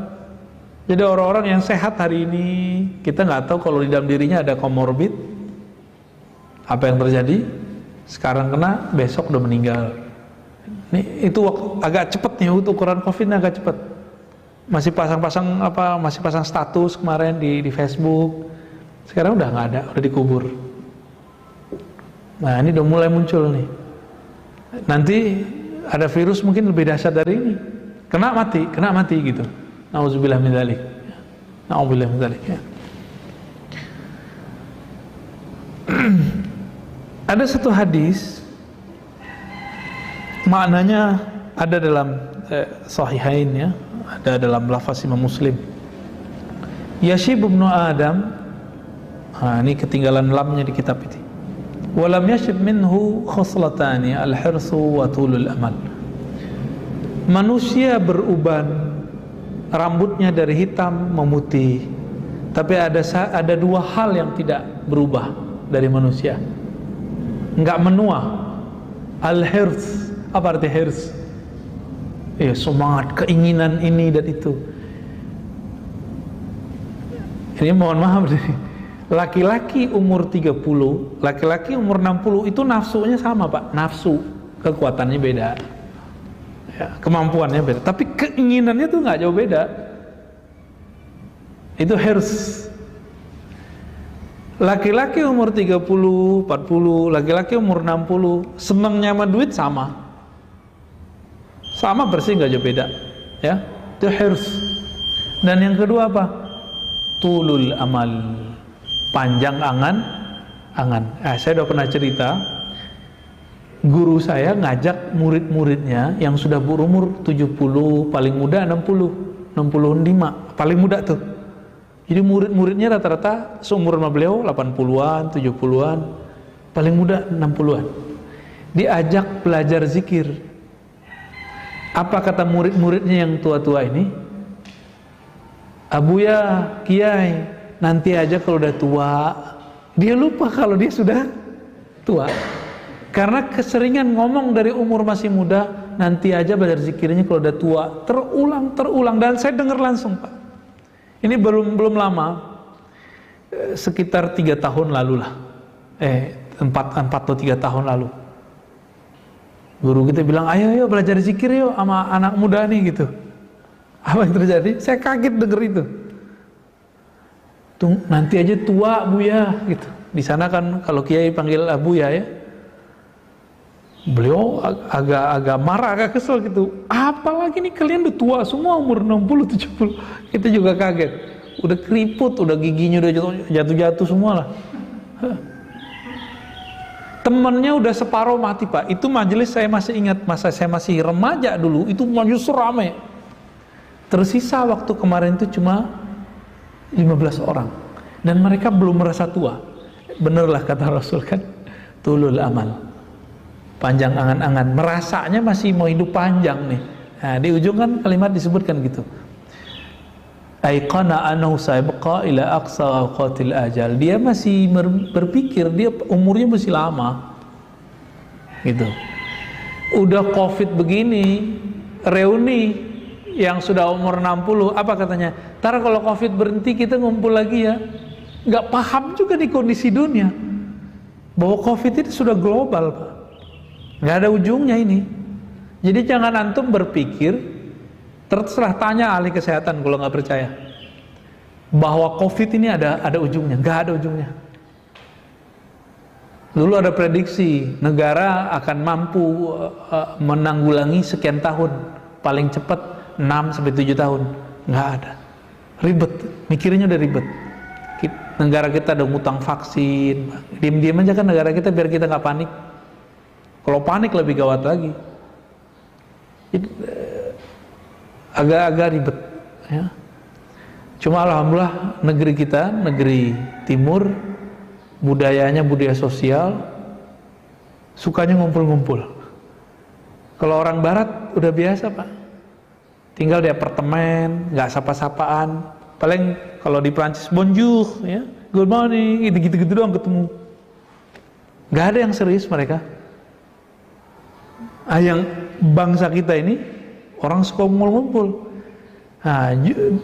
Jadi orang-orang yang sehat hari ini, kita nggak tahu kalau di dalam dirinya ada komorbid. Apa yang terjadi? Sekarang kena, besok udah meninggal. Nih, itu agak cepat nih, ukuran COVID-nya agak cepat. Masih pasang status kemarin di Facebook. Sekarang udah nggak ada, udah dikubur. Nah, ini udah mulai muncul nih. Nanti ada virus mungkin lebih dahsyat dari ini. Kena mati gitu. Nauzubillah min dzalik. Nauzubillah min dzalik, ya. Ada satu hadis, maknanya ada dalam Sahihain, ya, ada dalam lafaz Imam Muslim. Yashib ibnu Adam, ini ketinggalan lamnya di kitab ini. Walam yashib minhu khoslatani al-hirsu wa tulul amal. Manusia beruban, rambutnya dari hitam memutih, tapi ada dua hal yang tidak berubah dari manusia, nggak menua. Al-hirs, apa arti hirs? Semangat, keinginan ini dan itu. Ini mohon maaf nih, laki-laki umur 30, laki-laki umur 60 itu nafsunya sama, Pak. Nafsu, kekuatannya beda, ya, kemampuannya beda, tapi keinginannya tuh nggak jauh beda. Itu hirs. Laki-laki umur 30, 40, laki-laki umur 60, senangnya sama duit sama bersih, nggak jauh beda, ya. Itu hirs. Dan yang kedua apa? Tulul amal, panjang angan. Saya udah pernah cerita, guru saya ngajak murid-muridnya yang sudah berumur 70, paling muda 60, 65, paling muda tuh. Jadi murid-muridnya rata-rata seumur sama beliau 80-an, 70-an, paling muda 60-an. Diajak belajar zikir. Apa kata murid-muridnya yang tua-tua ini? Abuya, kiai, nanti aja kalau udah tua. Dia lupa kalau dia sudah tua. Karena keseringan ngomong dari umur masih muda, nanti aja belajar zikirnya kalau udah tua. Terulang. Dan saya dengar langsung, Pak. Ini belum lama, sekitar 3 tahun lalu lah. 4 atau 3 tahun lalu. Guru kita bilang, ayo belajar zikir yuk sama anak muda nih gitu. Apa yang terjadi? Saya kaget denger itu. nanti aja tua Buya gitu. Di sana kan kalau kiai panggil Buya ya, beliau agak marah, agak kesel gitu. Apalagi nih kalian udah tua semua, umur 60, 70. Kita juga kaget. Udah keriput, udah giginya udah jatuh-jatuh semua lah. Temennya udah separuh mati Pak. Itu majelis saya masih ingat, masa saya masih remaja dulu, itu majelis rame. Tersisa waktu kemarin itu cuma 15 orang. Dan mereka belum merasa tua. Benerlah kata Rasul kan, tulul amal, panjang angan-angan. Merasanya masih mau hidup panjang nih. Nah, di ujung kan kalimat disebutkan gitu. Aiqana annahu sayabqa ila aqsa awqatil ajal. Dia masih berpikir dia umurnya masih lama. Gitu. Udah Covid begini, reuni yang sudah umur 60, apa katanya? Ntar kalau Covid berhenti kita ngumpul lagi ya. Nggak paham juga di kondisi dunia bahwa Covid itu sudah global, Pak. Nggak ada ujungnya ini. Jadi jangan antum berpikir, terserah tanya ahli kesehatan kalau nggak percaya, bahwa Covid ini ada ujungnya. Nggak ada ujungnya. Dulu ada prediksi negara akan mampu menanggulangi sekian tahun, paling cepat 6-7 tahun. Nggak ada. Ribet, mikirnya udah ribet. Negara kita ada ngutang vaksin, diam-diam aja kan negara kita biar kita nggak panik. Kalau panik lebih gawat lagi. Agak-agak ribet ya. Cuma alhamdulillah negeri kita, negeri timur, budayanya budaya sosial, sukanya ngumpul-ngumpul. Kalau orang barat udah biasa Pak, tinggal di apartemen, nggak sapa-sapaan. Paling kalau di Prancis bonjour ya, good morning, gitu-gitu doang ketemu. Nggak ada yang serius mereka. Yang bangsa kita ini orang suka ngumpul-ngumpul. Nah,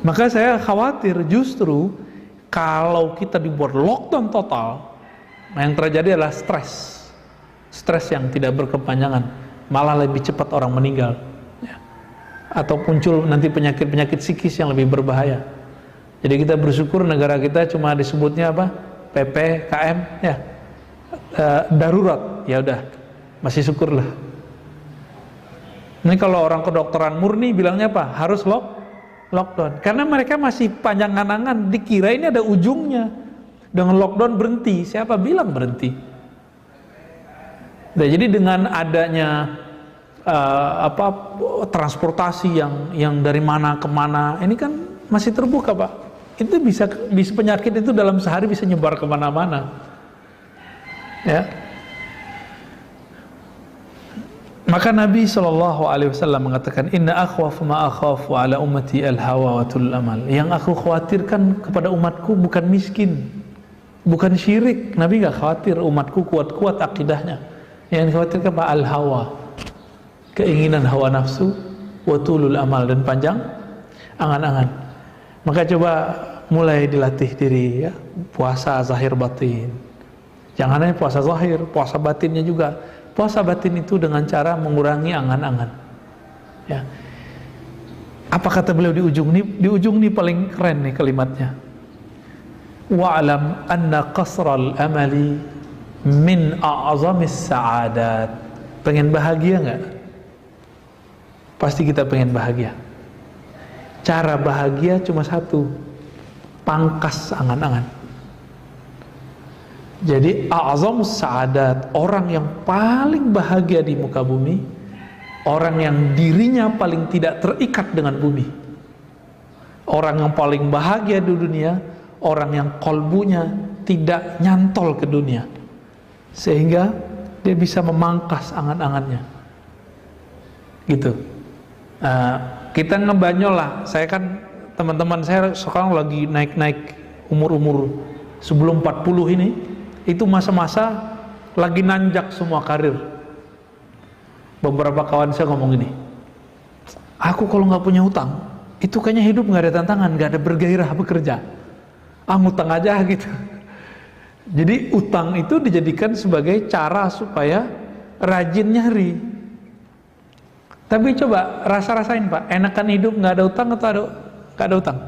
maka saya khawatir justru kalau kita dibuat lockdown total, yang terjadi adalah stres yang tidak berkepanjangan, malah lebih cepat orang meninggal ya. Atau muncul nanti penyakit-penyakit psikis yang lebih berbahaya. Jadi kita bersyukur negara kita cuma disebutnya apa? PPKM ya, darurat. Ya udah, masih syukurlah. Ini kalau orang kedokteran murni bilangnya apa? Harus lockdown. Karena mereka masih panjang angan-angan, dikira ini ada ujungnya. Dengan lockdown berhenti. Siapa bilang berhenti? Nah, jadi dengan adanya transportasi yang dari mana ke mana, ini kan masih terbuka Pak. Itu bisa penyakit itu dalam sehari bisa nyebar kemana-mana. Ya. Maka Nabi SAW mengatakan, Inna akhwaf ma akhafu ala ummati al-hawa wa tul amal. Yang aku khawatirkan kepada umatku bukan miskin, bukan syirik. Nabi gak khawatir umatku kuat-kuat akidahnya. Yang dikhawatirkan apa? Al-hawa, keinginan hawa nafsu, wa tulul amal, dan panjang angan-angan. Maka coba mulai dilatih diri ya, puasa zahir batin. Jangan hanya puasa zahir, puasa batinnya juga. Puasa batin itu dengan cara mengurangi angan-angan. Ya. Apa kata beliau di ujung ini? Di ujung ini paling keren nih kalimatnya. Wa'alam anna qasral amali min a'zamis sa'adat. Pengen bahagia nggak? Pasti kita pengen bahagia. Cara bahagia cuma satu, pangkas angan-angan. Jadi a'zamus sa'adat, orang yang paling bahagia di muka bumi, orang yang dirinya paling tidak terikat dengan bumi. Orang yang paling bahagia di dunia, orang yang kolbunya tidak nyantol ke dunia, sehingga dia bisa memangkas angan-angannya. Gitu. Kita ngebanyol lah. Saya kan, teman-teman saya sekarang lagi naik-naik umur-umur sebelum 40 ini. Itu masa-masa lagi nanjak semua karir. Beberapa kawan saya ngomong gini, aku kalau nggak punya utang, itu kayaknya hidup nggak ada tantangan, nggak ada bergairah bekerja. Ngutang aja gitu. Jadi utang itu dijadikan sebagai cara supaya rajin nyari. Tapi coba rasa-rasain Pak, enakan hidup nggak ada utang atau nggak ada utang?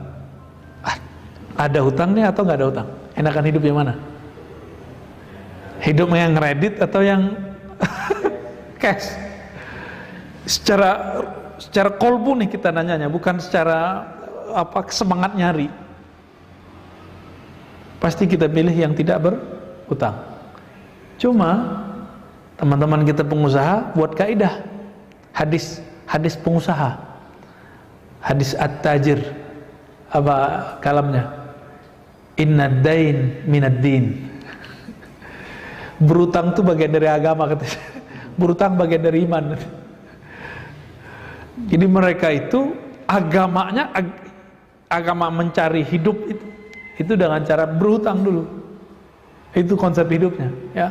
Ada hutangnya atau nggak ada hutang? Enakan hidup yang mana? Hidup yang kredit atau yang cash? Secara kolbu nih kita nanyanya, bukan secara semangat nyari. Pasti kita pilih yang tidak berhutang. Cuma teman-teman kita pengusaha buat kaidah hadis pengusaha, hadis at-tajir, apa kalamnya, inna dain minad din. Berutang itu bagian dari agama katanya. Berutang bagian dari iman. Jadi mereka itu agamanya agama mencari hidup itu dengan cara berhutang dulu. Itu konsep hidupnya, ya.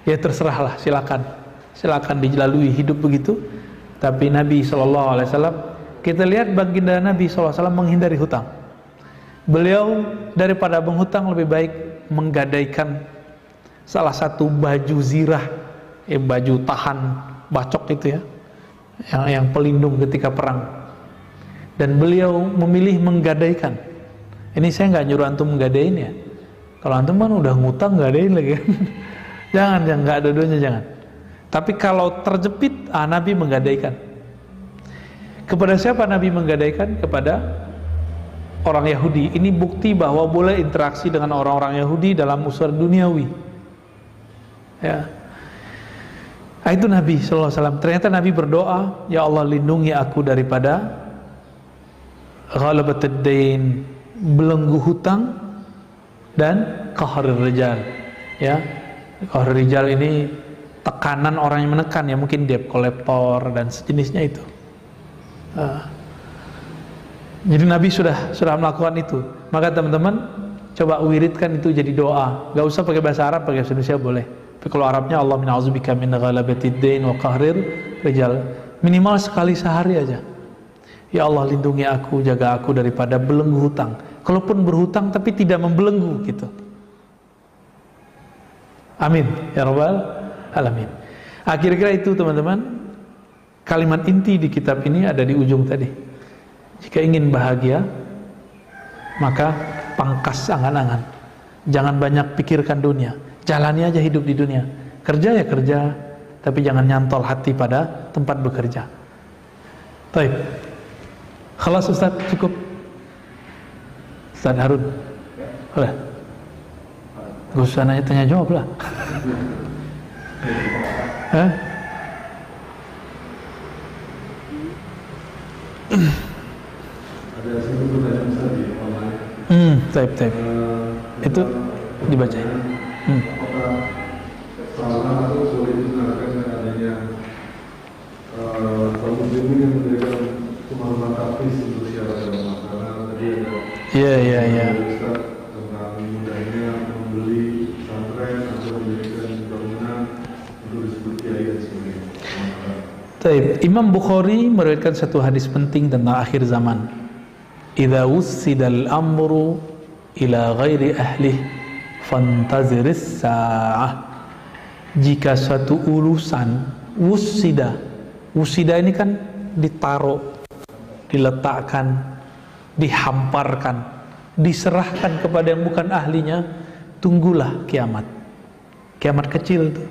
Ya terserahlah, silakan dilalui hidup begitu. Tapi Nabi SAW, kita lihat baginda Nabi SAW menghindari hutang. Beliau daripada menghutang lebih baik menggadaikan salah satu baju zirah, baju tahan bacok itu ya, yang pelindung ketika perang. Dan beliau memilih menggadaikan. Ini saya nggak nyuruh antum menggadaiin ya. Kalau antum kan udah ngutang gadain lagi kan. Jangan, nggak ada dua-duanya, jangan. Tapi kalau terjepit, Nabi menggadaikan. Kepada siapa Nabi menggadaikan? Kepada orang Yahudi. Ini bukti bahwa boleh interaksi dengan orang-orang Yahudi dalam urusan duniawi. Ya. Itu Nabi SAW. Ternyata Nabi berdoa, ya Allah lindungi aku daripada ghalabatud dain, belenggu hutang, dan qahrul rijal. Ya, qahrul rijal ini tekanan orang yang menekan, ya mungkin debt collector dan sejenisnya itu. Jadi Nabi sudah melakukan itu. Maka teman-teman coba wiridkan itu jadi doa. Gak usah pakai bahasa Arab, pakai bahasa Indonesia boleh. Tapi kalau Arabnya Allah mina'udzubika min ghalabatid dain wa qahrir rijal. Minimal sekali sehari aja. Ya Allah lindungi aku, jaga aku daripada belenggu hutang. Kalaupun berhutang tapi tidak membelenggu gitu. Amin ya rabbal alamin. Kira-kira itu teman-teman. Kalimat inti di kitab ini ada di ujung tadi. Jika ingin bahagia, maka pangkas angan-angan. Jangan banyak pikirkan dunia. Jalani aja hidup di dunia. Kerja ya kerja, tapi jangan nyantol hati pada tempat bekerja. Baik. Khalas Ustaz, cukup. Ustaz Harun. Boleh. Gak usah nanya tanya jawab lah. Ada satu pertanyaan besar di online. Taib. Itu dibacain. Apakah salah atau sulit dibenarkan dengan adanya kaum muslimin yang memberikan rumah tapis untuk syiar agama? Karena tadi ada Ustaz tentang mudahnya membeli pesantren atau mendirikan bangunan untuk disebut kiai dan sebagainya. Taib. Imam Bukhari meriwayatkan satu hadis penting tentang akhir zaman. Idza wussidal amru ila ghairi ahlih fantaziris sa'ah. Jika suatu urusan wussida ini kan ditaruh, diletakkan, dihamparkan, diserahkan kepada yang bukan ahlinya, tunggulah kiamat. Kiamat kecil tuh.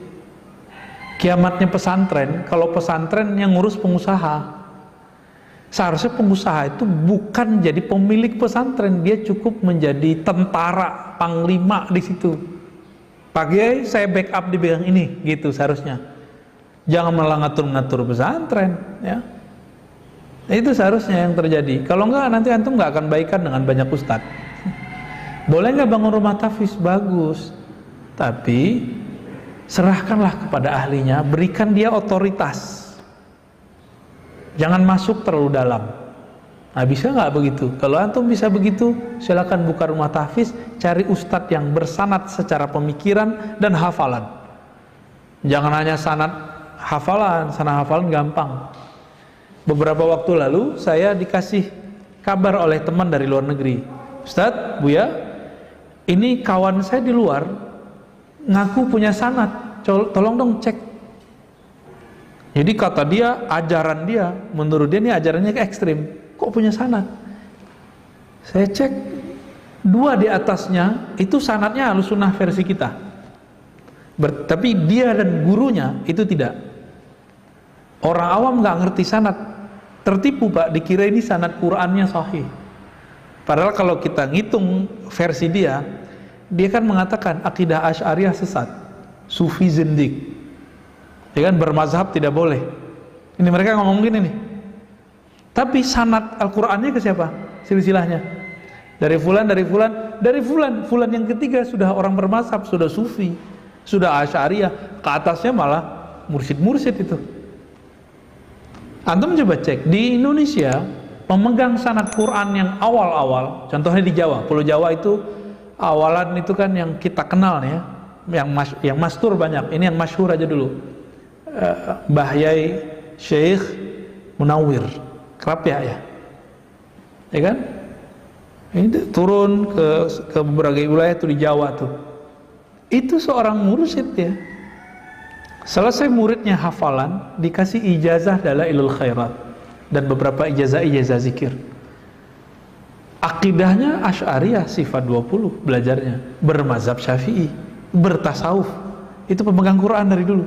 Kiamatnya pesantren, kalau pesantren yang ngurus pengusaha. Seharusnya pengusaha itu bukan jadi pemilik pesantren, dia cukup menjadi tentara, panglima di situ. Pagi saya backup di bidang ini, gitu seharusnya. Jangan malah ngatur-ngatur pesantren, ya. Itu seharusnya yang terjadi. Kalau enggak nanti antum enggak akan baikan dengan banyak ustadz. Boleh enggak bangun rumah tahfiz? Bagus. Tapi serahkanlah kepada ahlinya, berikan dia otoritas. Jangan masuk terlalu dalam. Nah, bisa nggak begitu? Kalau antum bisa begitu, silakan buka rumah tahfiz, cari ustadz yang bersanad secara pemikiran dan hafalan. Jangan hanya sanad hafalan gampang. Beberapa waktu lalu saya dikasih kabar oleh teman dari luar negeri. Ustadz, Buya, ini kawan saya di luar ngaku punya sanad, tolong dong cek. Jadi kata dia, ajaran dia, menurut dia ini ajarannya ekstrim. Kok punya sanad? Saya cek, Dua di atasnya itu sanadnya Ahlussunnah versi kita. Tapi dia dan gurunya itu tidak. Orang awam nggak ngerti sanad, tertipu Pak, dikira ini sanad Qur'annya sahih. Padahal kalau kita ngitung versi dia kan mengatakan akidah Asy'ariyah sesat, Sufi zindik, ya kan, bermazhab tidak boleh. Ini mereka ngomong gini nih. Tapi sanad Al-Qur'annya ke siapa? Silsilahnya dari fulan, fulan yang ketiga sudah orang bermazhab, sudah Sufi, sudah Asy'ariyah, ke atasnya malah mursyid-mursyid itu. Antum coba cek di Indonesia, pemegang sanad Quran yang awal-awal, contohnya di Jawa, Pulau Jawa itu awalan itu kan yang kita kenal ya, yang mastur banyak. Ini yang masyhur aja dulu, Mbah Yai Syekh Munawwir Krapyak ya kan? Ini turun ke berbagai wilayah tuh di Jawa tuh. Itu seorang mursyid ya. Selesai muridnya hafalan, dikasih ijazah Dalailul Khairat dan beberapa ijazah zikir. Akidahnya Asy'ariyah sifat 20 belajarnya, bermazhab Syafi'i, bertasawuf. Itu pemegang Quran dari dulu.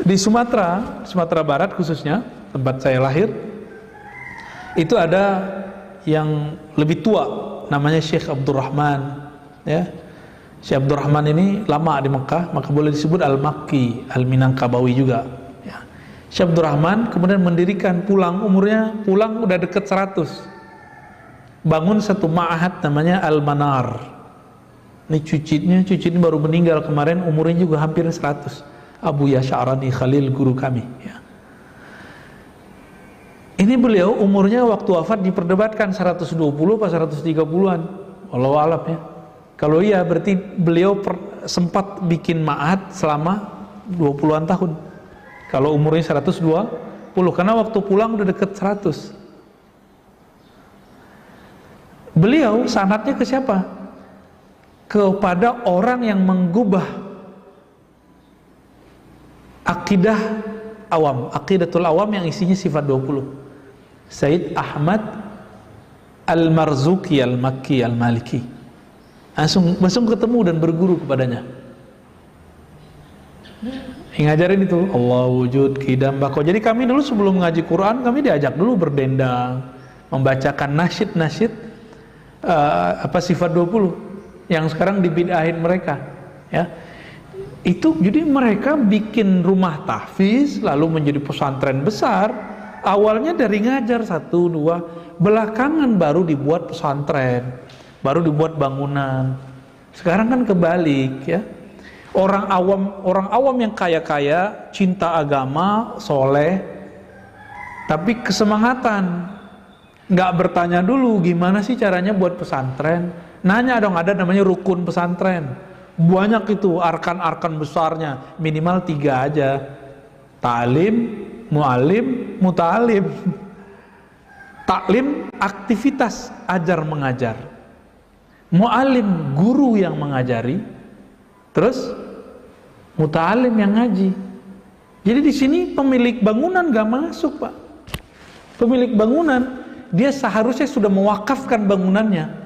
Di Sumatera Barat khususnya, tempat saya lahir, itu ada yang lebih tua, namanya Syekh Abdurrahman ya. Syekh Abdurrahman ini lama di Mekah, maka boleh disebut Al-Makki, Al-Minangkabawi juga ya. Syekh Abdurrahman kemudian mendirikan, pulang udah deket 100, bangun satu ma'had namanya Al-Manar. Ini cucunya baru meninggal kemarin, umurnya juga hampir 100, Abu Yash'arani Khalil, guru kami ya. Ini beliau umurnya waktu wafat diperdebatkan 120 atau 130-an, wallahu a'lam ya. Kalau iya berarti beliau sempat bikin ma'had selama 20-an tahun. Kalau umurnya 120, karena waktu pulang udah deket 100. Beliau sanadnya ke siapa? Kepada orang yang menggubah akidah awam, aqidatul awam yang isinya sifat 20. Sayyid Ahmad Al-Marzuki Al-Makki Al-Maliki. Langsung ketemu dan berguru kepadanya. Ngajarin itu Allah wujud, qidam, baqo. Jadi kami dulu sebelum ngaji Quran, kami diajak dulu berdendang, membacakan nasyid sifat 20 yang sekarang dibid'ahin mereka ya. Itu jadi mereka bikin rumah tahfiz lalu menjadi pesantren besar. Awalnya dari ngajar 1, 2, belakangan baru dibuat pesantren, baru dibuat bangunan. Sekarang kan kebalik ya. Orang awam yang kaya-kaya, cinta agama, soleh, tapi kesemangatan, nggak bertanya dulu gimana sih caranya buat pesantren. Nanya dong, ada namanya rukun pesantren. Banyak itu arkan-arkan besarnya, minimal 3 aja. Ta'lim, mu'alim, muta'alim. Taklim, aktivitas ajar mengajar. Mu'alim, guru yang mengajari. Terus muta'alim yang ngaji. Jadi di sini pemilik bangunan gak masuk, Pak. Pemilik bangunan dia seharusnya sudah mewakafkan bangunannya.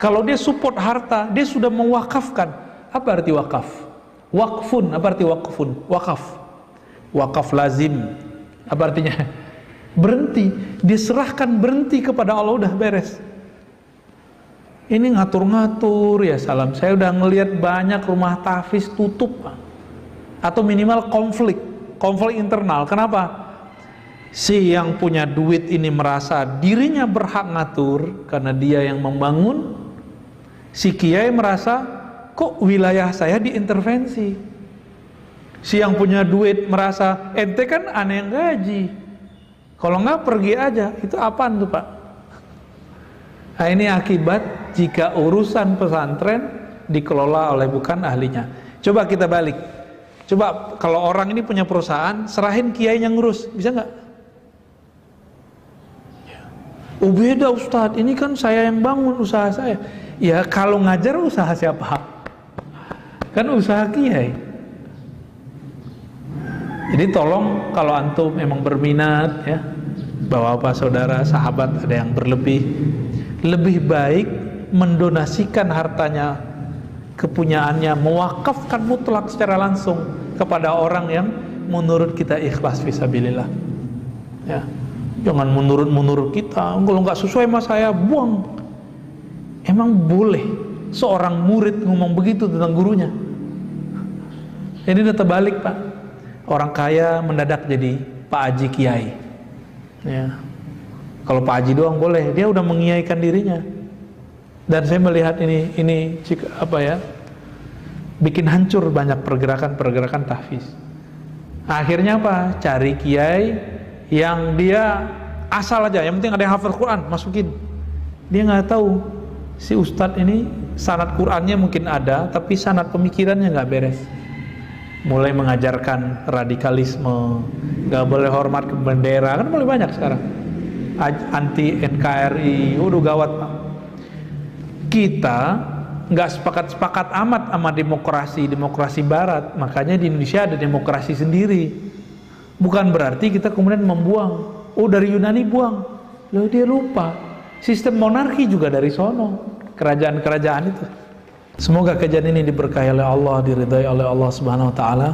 Kalau dia support harta, dia sudah mewakafkan. Apa arti wakaf? Wakfun, apa arti wakfun? Wakaf. Wakaf lazim. Apa artinya? Berhenti. Diserahkan, berhenti kepada Allah, udah beres. Ini ngatur-ngatur ya salam. Saya udah ngelihat banyak rumah tahfiz tutup, Pak. Atau minimal konflik internal. Kenapa? Si yang punya duit ini merasa dirinya berhak ngatur karena dia yang membangun. Si kiai merasa kok wilayah saya diintervensi. Si yang punya duit merasa ente kan aneh yang gaji, kalau nggak pergi aja. Itu apaan tuh, Pak? Nah, ini akibat jika urusan pesantren dikelola oleh bukan ahlinya. Coba kita balik. Coba kalau orang ini punya perusahaan, serahin kiai yang ngurus, bisa nggak? Oh beda Ustadz, ini kan saya yang bangun usaha saya. Ya kalau ngajar usaha siapa? Kan usaha kiai. Jadi tolong kalau antum memang berminat ya, bapak-bapak, saudara, sahabat ada yang berlebih, lebih baik mendonasikan hartanya, kepunyaannya, mewakafkan mutlak secara langsung kepada orang yang menurut kita ikhlas fisabilillah. Ya, jangan menurut kita, kalau nggak sesuai sama saya buang. Emang boleh seorang murid ngomong begitu tentang gurunya? Ini udah terbalik, Pak. Orang kaya mendadak jadi Pak Haji Kiai. Ya. Kalau Pak Haji doang boleh, dia udah mengiaikan dirinya. Dan saya melihat ini apa ya, bikin hancur banyak pergerakan tahfiz. Akhirnya apa? Cari kiai yang dia asal aja, yang penting ada yang hafal Quran, masukin. Dia nggak tahu si ustadz ini sanad Qurannya mungkin ada, tapi sanad pemikirannya nggak beres. Mulai mengajarkan radikalisme, nggak boleh hormat ke bendera, kan mulai banyak sekarang. Anti NKRI, udah gawat, Pak. Kita nggak sepakat amat sama demokrasi barat, makanya di Indonesia ada demokrasi sendiri. Bukan berarti kita kemudian membuang, oh dari Yunani buang, loh dia lupa sistem monarki juga dari sono, kerajaan-kerajaan itu. Semoga kajian ini diberkahi oleh Allah, diridhai oleh Allah Subhanahu wa taala.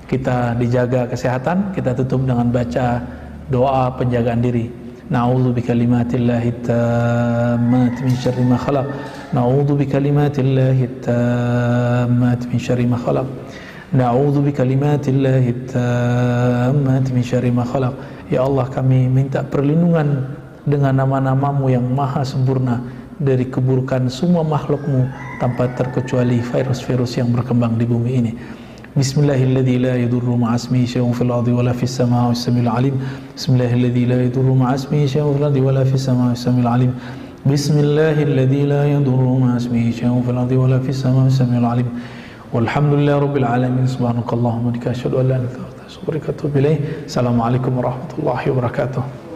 Kita dijaga kesehatan, kita tutup dengan baca doa penjagaan diri. Na'udzu bikalimatillahi tammati min syarri ma khalaq. Na'udzu bikalimatillahi tammati min syarri ma khalaq. Na'udzu bikalimatillahi tammati min syarri ma khalaq. Ya Allah, kami minta perlindungan dengan nama-namamu yang maha sempurna dari keburukan semua makhlukmu tanpa terkecuali virus-virus yang berkembang di bumi ini. Bismillahilladzi la yadurru ma'asmihi syai'un fil ardi wala fis samaa'i was-sami'ul 'alim. Bismillahilladzi la yadurru ma'asmihi syai'un fil ardi wala fis samaa'i was-sami'ul 'alim. Bismillahilladzi la yadurru ma'asmihi syai'un fil ardi wala fis samaa'i was-sami'ul 'alim. Walhamdulillahirabbil alamin. Subhanakallahumma wa bihamdika asyhadu an la ilaha illa anta astaghfiruka wa atubu ilaik. Assalamualaikum warahmatullahi wabarakatuh.